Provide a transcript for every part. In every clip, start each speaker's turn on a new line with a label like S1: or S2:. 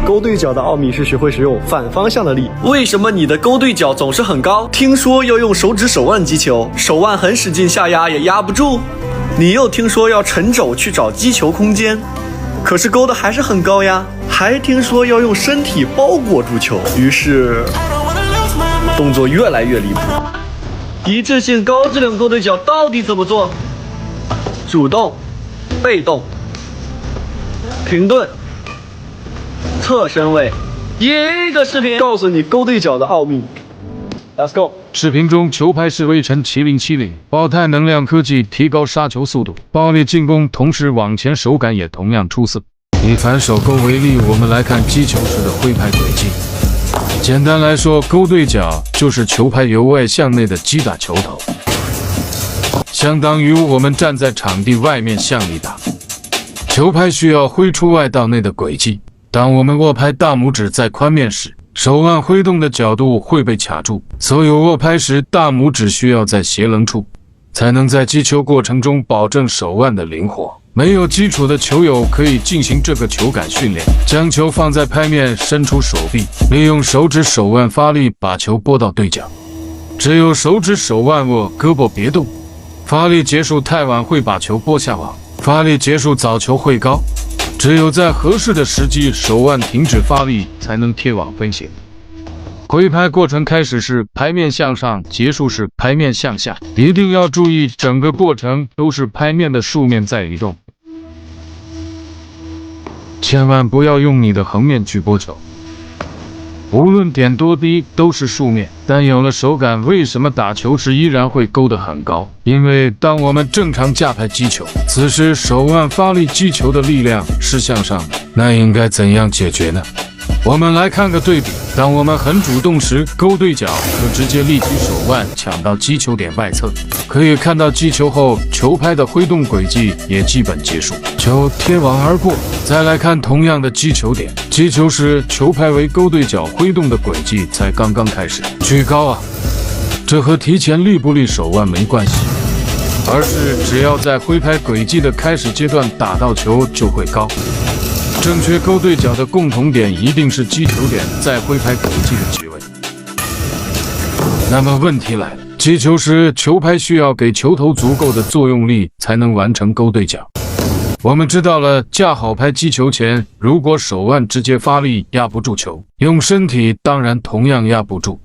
S1: 勾對角的奧秘是學會使用反方向的力。
S2: 為什麼你的勾對角總是很高？聽說要用手指手腕擊球，手腕很使勁下壓也壓不住。你又聽說要沉肘去找擊球空間，可是勾的還是很高呀。還聽說要用身體包裹住球，於是動作越來越離譜。一致性高質量勾对角到底怎麼做？主動、被動、停頓、側身位，一个視頻
S1: 告訴你勾对角的奧秘。Let's go。
S3: 视頻中，球拍是微尘7070，胞胎能量科技提高殺球速度，暴力進攻，同時往前手感也同樣出色。以反手勾為例，我們來看擊球時的揮拍軌跡。簡單來說，勾對角就是球拍由外向內的擊打球頭，相當於我們站在場地外面向裡打，球拍需要揮出外到內的軌跡。當我們握拍大拇指在寬面時，手腕揮動的角度會被卡住，所以握拍時大拇指需要在斜稜處，才能在擊球過程中保證手腕的靈活。沒有基礎的球友可以進行這個球感訓練，將球放在拍面，伸出手臂，利用手指手腕發力把球撥到對角。只有手指手腕握，胳膊別動，發力結束太晚會把球撥下網，發力結束早球會高。只有在合適的時機，手腕停止發力，才能貼網飛行。揮拍過程開始是拍面向上，結束是拍面向下，一定要注意整個過程都是拍面的豎面在移動，千萬不要用你的橫面去撥球。無論點多低都是豎面，但有了手感，為什麼打球時依然會勾得很高？因為當我們正常架拍擊球，此時手腕發力擊球的力量是向上的，那應該怎樣解決呢？我們來看個對比，當我們很主動時，勾對角可直接立起手腕搶到擊球點外側，可以看到擊球後球拍的揮動軌跡也基本結束，球貼網而過。再來看同樣的擊球點，擊球時球拍為勾對角揮動的軌跡才剛剛開始，巨高啊！這和提前立不立手腕沒關係，而是只要在揮拍軌跡的開始階段打到球就會高。正確勾對角的共同點一定是擊球點在揮拍軌跡的機位。那麼問題來了，擊球時球拍需要給球頭足夠的作用力才能完成勾對角。我們知道了，架好拍擊球前，如果手腕直接發力壓不住球，用身體當然同樣壓不住。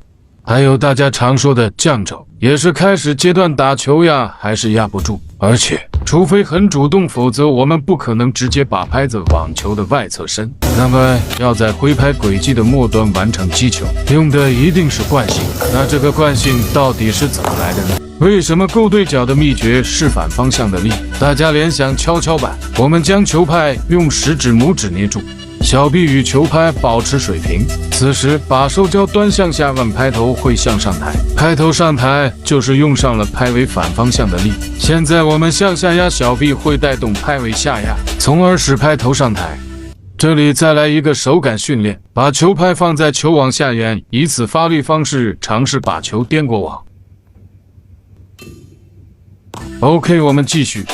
S3: 還有大家常說的降肘，也是開始階段打球壓還是壓不住，而且除非很主動，否則我們不可能直接把拍子往球的外側伸。那麼要在揮拍軌跡的末端完成擊球，用的一定是慣性。那這個慣性到底是怎麼來的呢？為什麼勾對角的秘訣是反方向的力？大家聯想蹺蹺板，我們將球拍用食指、拇指捏住，小臂與球拍保持水平，此時把手腳端向下腕，拍頭會向上抬，拍頭上抬就是用上了拍為反方向的力。現在我們向下壓小臂會帶動拍為下壓，從而使拍頭上抬。這裡再來一個手感訓練，把球拍放在球網下緣，以此發力方式嘗試把球顛過網。OK， 我們繼續。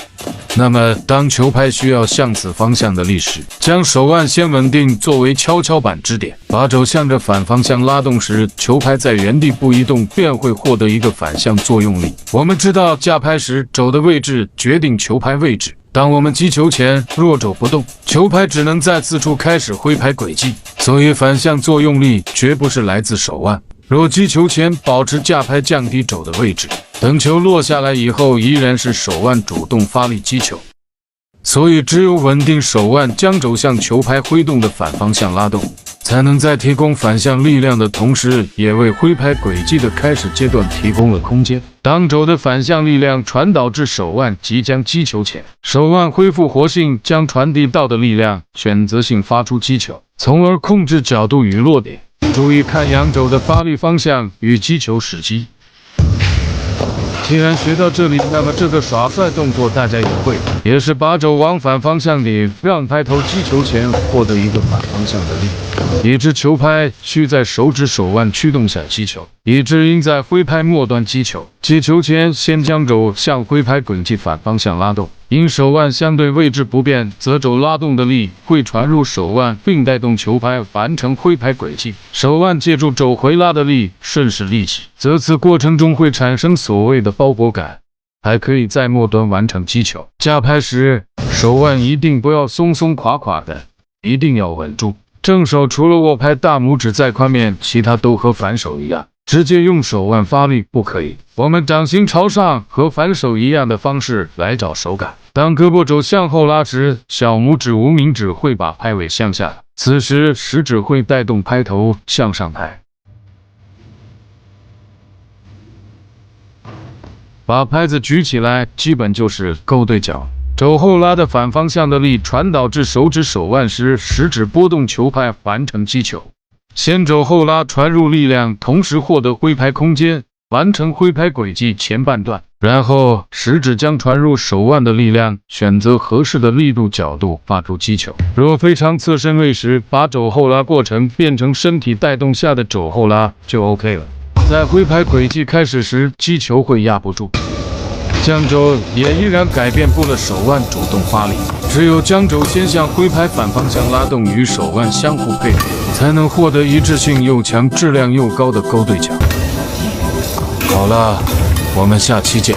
S3: 那麼，當球拍需要向此方向的力時，將手腕先穩定作為蹺蹺板支點，把肘向着反方向拉動時，球拍在原地不移動，便會獲得一個反向作用力。我們知道架拍時肘的位置決定球拍位置，當我們擊球前若肘不動，球拍只能在此處開始揮拍軌跡，所以反向作用力絕不是來自手腕。若擊球前保持架拍降低肘的位置，等球落下來以後，依然是手腕主動發力擊球。所以只有穩定手腕，將肘向球拍揮動的反方向拉動，才能在提供反向力量的同時，也為揮拍軌跡的開始階段提供了空間。當肘的反向力量傳導至手腕即將擊球前，手腕恢復活性，將傳遞到的力量選擇性發出擊球，從而控制角度與落點。注意看仰肘的發力方向與擊球時機。既然學到這裡，那麼這個耍帥動作大家也會了。也是把肘往反方向裡讓拍投击球前獲得一個反方向的力。一支球拍需在手指手腕驅動下擊球，一支应在挥拍末端擊球。擊球前先將肘向揮拍軌跡反方向拉動，因手腕相對位置不變，則肘拉動的力會傳入手腕，並帶動球拍完成揮拍軌跡。手腕借助肘回拉的力順勢立起，則此過程中會產生所謂的包裹感，還可以在末端完成擊球。架拍時，手腕一定不要鬆鬆垮垮的，一定要穩住。正手除了握拍大拇指在髋面，其他都和反手一樣，直接用手腕發力不可以。我們掌心朝上，和反手一樣的方式來找手感。當胳膊肘向後拉時，小拇指、无名指會把拍尾向下，此時食指會帶動拍頭向上抬。把拍子舉起來，基本就是勾對角。肘後拉的反方向的力傳導至手指手腕時，食指撥動球拍完成擊球。先肘後拉傳入力量，同時獲得揮拍空間，完成揮拍軌跡前半段。然後食指將傳入手腕的力量，選擇合適的力度角度發出擊球。若非常側身位時，把肘後拉過程變成身體帶動下的肘後拉就 OK 了。在揮拍軌跡開始時，擊球會壓不住。將肘也依然改變不了手腕主動發力，只有將肘先向揮拍反方向拉動，與手腕相互配合，才能獲得一致性又強、質量又高的勾對角。好了，我們下期見。